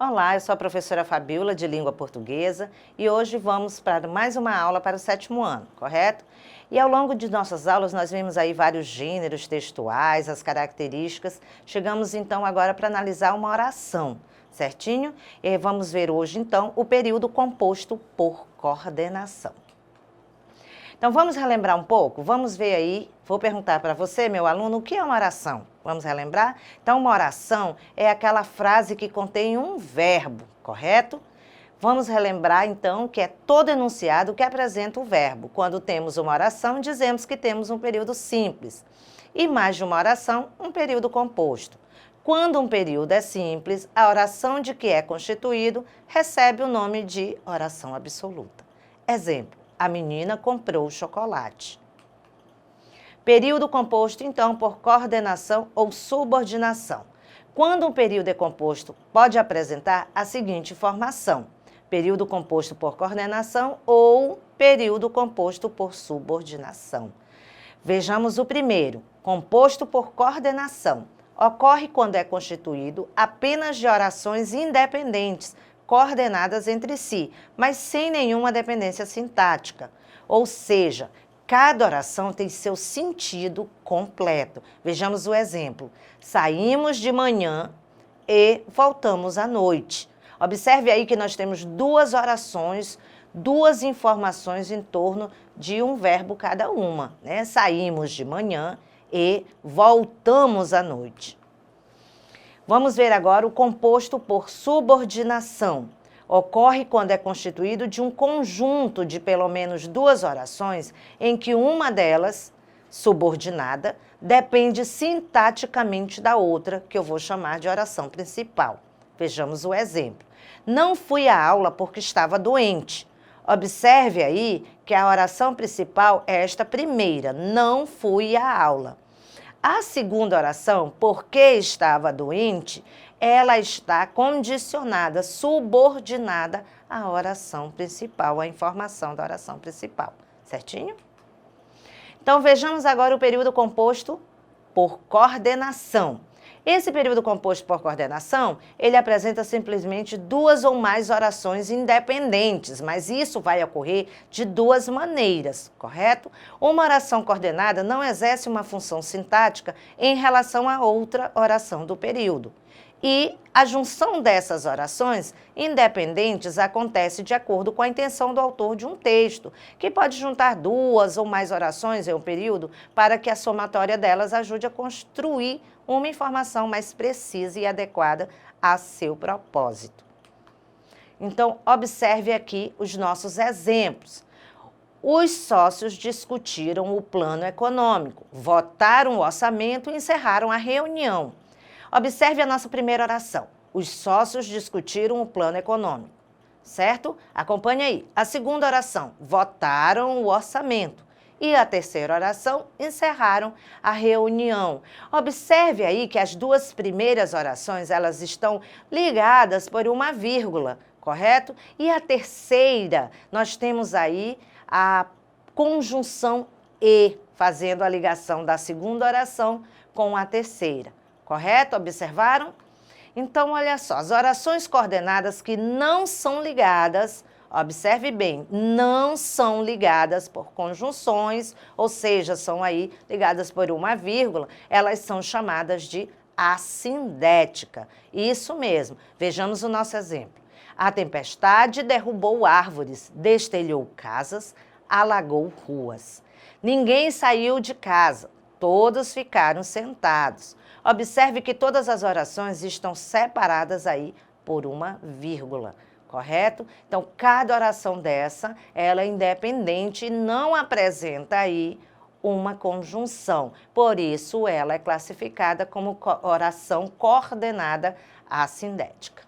Olá, eu sou a professora Fabiola de Língua Portuguesa e hoje vamos para mais uma aula para o 7º ano, correto? E ao longo de nossas aulas nós vimos aí vários gêneros textuais, as características. Chegamos então agora para analisar uma oração, certinho? E vamos ver hoje então o período composto por coordenação. Então vamos relembrar um pouco? Vamos ver aí, vou perguntar para você, meu aluno, o que é uma oração? Vamos relembrar? Então uma oração é aquela frase que contém um verbo, correto? Vamos relembrar então que é todo enunciado que apresenta o verbo. Quando temos uma oração, dizemos que temos um período simples. E mais de uma oração, um período composto. Quando um período é simples, a oração de que é constituído recebe o nome de oração absoluta. Exemplo: a menina comprou chocolate. Período composto, então, por coordenação ou subordinação. Quando um período é composto, pode apresentar a seguinte formação: período composto por coordenação ou período composto por subordinação. Vejamos o primeiro, composto por coordenação. Ocorre quando é constituído apenas de orações independentes, coordenadas entre si, mas sem nenhuma dependência sintática. Ou seja, cada oração tem seu sentido completo. Vejamos o exemplo. Saímos de manhã e voltamos à noite. Observe aí que nós temos duas orações, duas informações em torno de um verbo cada uma, né? Saímos de manhã e voltamos à noite. Vamos ver agora o composto por subordinação. Ocorre quando é constituído de um conjunto de pelo menos duas orações em que uma delas, subordinada, depende sintaticamente da outra, que eu vou chamar de oração principal. Vejamos o exemplo. Não fui à aula porque estava doente. Observe aí que a oração principal é esta primeira, não fui à aula. A segunda oração, porque estava doente, ela está condicionada, subordinada à oração principal, à informação da oração principal, certinho? Então vejamos agora o período composto por coordenação. Esse período composto por coordenação, ele apresenta simplesmente duas ou mais orações independentes, mas isso vai ocorrer de duas maneiras, correto? Uma oração coordenada não exerce uma função sintática em relação a outra oração do período. E a junção dessas orações independentes acontece de acordo com a intenção do autor de um texto, que pode juntar duas ou mais orações em um período para que a somatória delas ajude a construir uma informação mais precisa e adequada a seu propósito. Então, observe aqui os nossos exemplos. Os sócios discutiram o plano econômico, votaram o orçamento e encerraram a reunião. Observe a nossa primeira oração. Os sócios discutiram o plano econômico, certo? Acompanhe aí. A segunda oração, votaram o orçamento. E a terceira oração, encerraram a reunião. Observe aí que as duas primeiras orações, elas estão ligadas por uma vírgula, correto? E a terceira, nós temos aí a conjunção e, fazendo a ligação da segunda oração com a terceira. Correto? Observaram? Então, olha só, as orações coordenadas que não são ligadas, observe bem, não são ligadas por conjunções, ou seja, são aí ligadas por uma vírgula, elas são chamadas de assindética. Isso mesmo, vejamos o nosso exemplo. A tempestade derrubou árvores, destelhou casas, alagou ruas. Ninguém saiu de casa, todos ficaram sentados. Observe que todas as orações estão separadas aí por uma vírgula, correto? Então, cada oração dessa, ela é independente e não apresenta aí uma conjunção. Por isso, ela é classificada como oração coordenada assindética.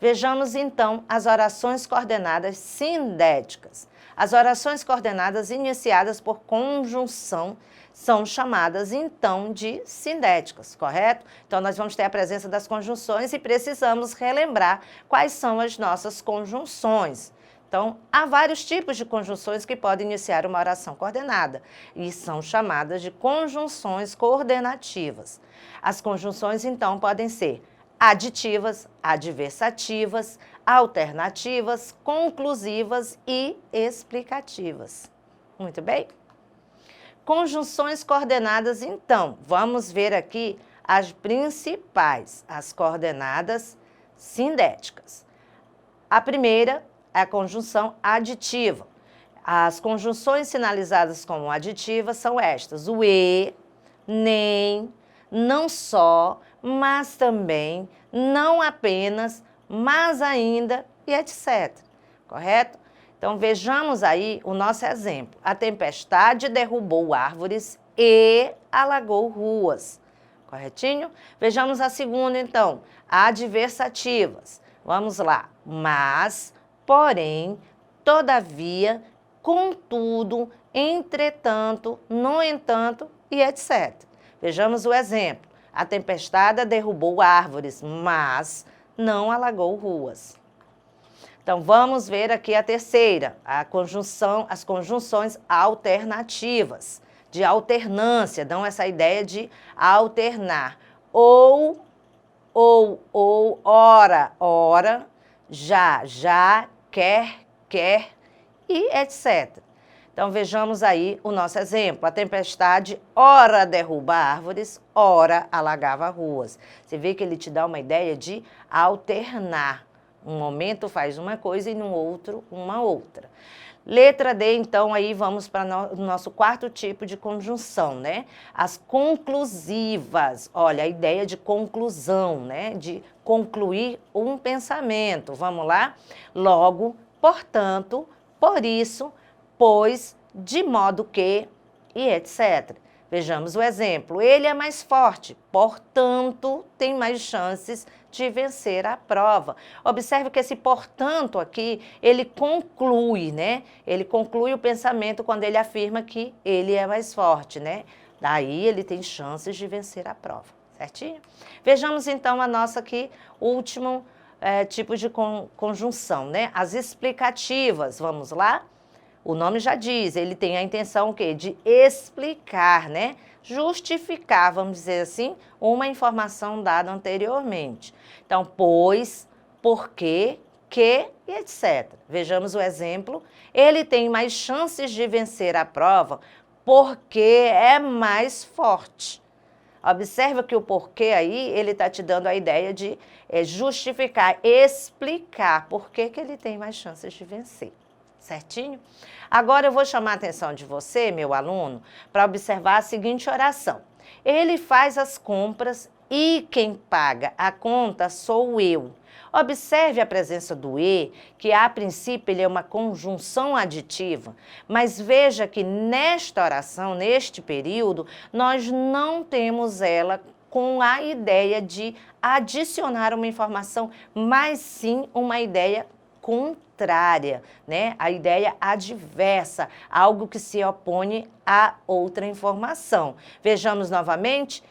Vejamos, então, as orações coordenadas sindéticas. As orações coordenadas iniciadas por conjunção são chamadas, então, de sindéticas, correto? Então, nós vamos ter a presença das conjunções e precisamos relembrar quais são as nossas conjunções. Então, há vários tipos de conjunções que podem iniciar uma oração coordenada e são chamadas de conjunções coordenativas. As conjunções, então, podem ser aditivas, adversativas, alternativas, conclusivas e explicativas. Muito bem? Conjunções coordenadas, então, vamos ver aqui as principais, as coordenadas sindéticas. A primeira é a conjunção aditiva. As conjunções sinalizadas como aditivas são estas: o e, nem, não só, mas também, não apenas, mas ainda e etc. Correto? Então, vejamos aí o nosso exemplo. A tempestade derrubou árvores e alagou ruas. Corretinho? Vejamos a segunda, então. Adversativas. Vamos lá. Mas, porém, todavia, contudo, entretanto, no entanto e etc. Vejamos o exemplo. A tempestade derrubou árvores, mas não alagou ruas. Então, vamos ver aqui a terceira, as conjunções alternativas, de alternância, dão essa ideia de alternar. Ou, ora, já, quer e etc. Então, vejamos aí o nosso exemplo. A tempestade, ora derruba árvores, ora alagava ruas. Você vê que ele te dá uma ideia de alternar. Um momento faz uma coisa e no outro uma outra. Letra D, então, aí vamos para o nosso quarto tipo de conjunção, né? As conclusivas. Olha, a ideia de conclusão, né? De concluir um pensamento. Vamos lá? Logo, portanto, por isso, pois, de modo que e etc. Vejamos o exemplo. Ele é mais forte, portanto, tem mais chances de vencer a prova. Observe que esse portanto aqui, ele conclui, né? Ele conclui o pensamento quando ele afirma que ele é mais forte, né? Daí ele tem chances de vencer a prova, certinho? Vejamos então a nossa aqui, último tipo de conjunção, né? As explicativas, vamos lá? O nome já diz, ele tem a intenção o quê? De explicar, né? Justificar, vamos dizer assim, uma informação dada anteriormente. Então, pois, porque, que e etc. Vejamos o exemplo. Ele tem mais chances de vencer a prova porque é mais forte. Observa que o porquê aí, ele está te dando a ideia de justificar, explicar por que ele tem mais chances de vencer. Certinho? Agora eu vou chamar a atenção de você, meu aluno, para observar a seguinte oração. Ele faz as compras e quem paga a conta sou eu. Observe a presença do e, que a princípio ele é uma conjunção aditiva, mas veja que nesta oração, neste período, nós não temos ela com a ideia de adicionar uma informação, mas sim uma ideia contrária, né? A ideia adversa, algo que se opõe a outra informação. Vejamos novamente,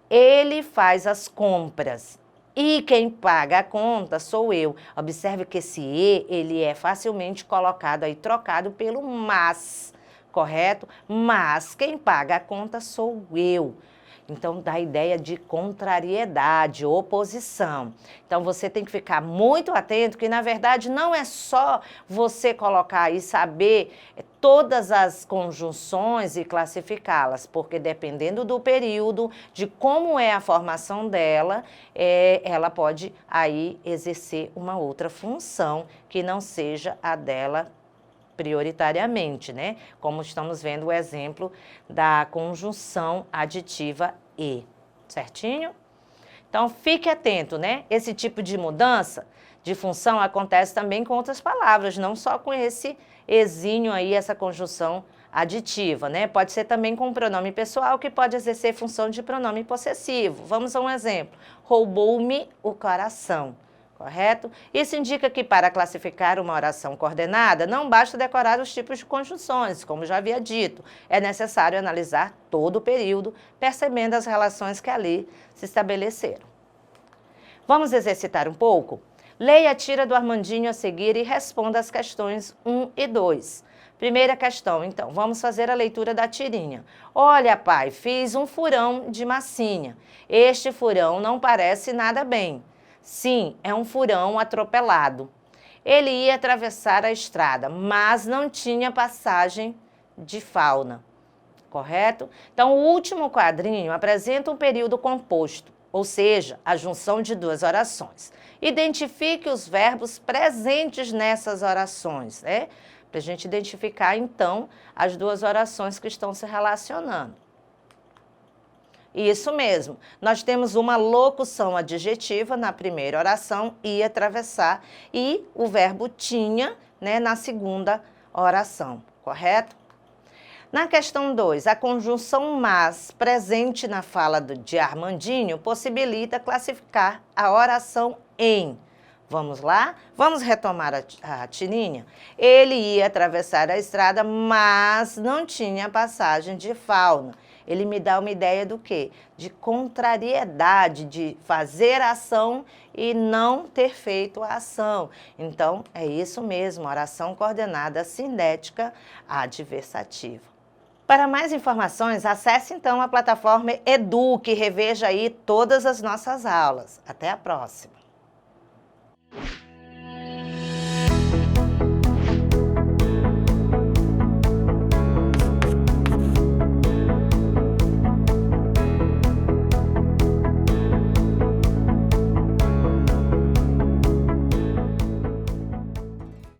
ele faz as compras e quem paga a conta sou eu. Observe que esse e, ele é facilmente colocado aí, trocado pelo mas, correto? Mas quem paga a conta sou eu. Então, dá a ideia de contrariedade, oposição. Então, você tem que ficar muito atento que, na verdade, não é só você colocar e saber todas as conjunções e classificá-las, porque dependendo do período, de como é a formação dela, ela pode aí exercer uma outra função que não seja a dela prioritariamente, né? Como estamos vendo o exemplo da conjunção aditiva e, certinho? Então, fique atento, né? Esse tipo de mudança de função acontece também com outras palavras, não só com esse exínio aí, essa conjunção aditiva, né? Pode ser também com o pronome pessoal, que pode exercer função de pronome possessivo. Vamos a um exemplo. Roubou-me o coração. Correto? Isso indica que para classificar uma oração coordenada, não basta decorar os tipos de conjunções, como já havia dito. É necessário analisar todo o período, percebendo as relações que ali se estabeleceram. Vamos exercitar um pouco? Leia a tira do Armandinho a seguir e responda as questões 1 e 2. Primeira questão, então, vamos fazer a leitura da tirinha. Olha, pai, fiz um furão de massinha. Este furão não parece nada bem. Sim, é um furão atropelado. Ele ia atravessar a estrada, mas não tinha passagem de fauna. Correto? Então, o último quadrinho apresenta um período composto, ou seja, a junção de duas orações. Identifique os verbos presentes nessas orações, né? Para a gente identificar, então, as duas orações que estão se relacionando. Isso mesmo, nós temos uma locução adjetiva na primeira oração, ia atravessar, e o verbo tinha, né, na segunda oração, correto? Na questão 2, a conjunção mas presente na fala de Armandinho possibilita classificar a oração em. Vamos lá? Vamos retomar a tirinha? Ele ia atravessar a estrada, mas não tinha passagem de fauna. Ele me dá uma ideia do quê? De contrariedade, de fazer a ação e não ter feito a ação. Então, é isso mesmo, oração coordenada sindética adversativa. Para mais informações, acesse então a plataforma Eduque e reveja aí todas as nossas aulas. Até a próxima!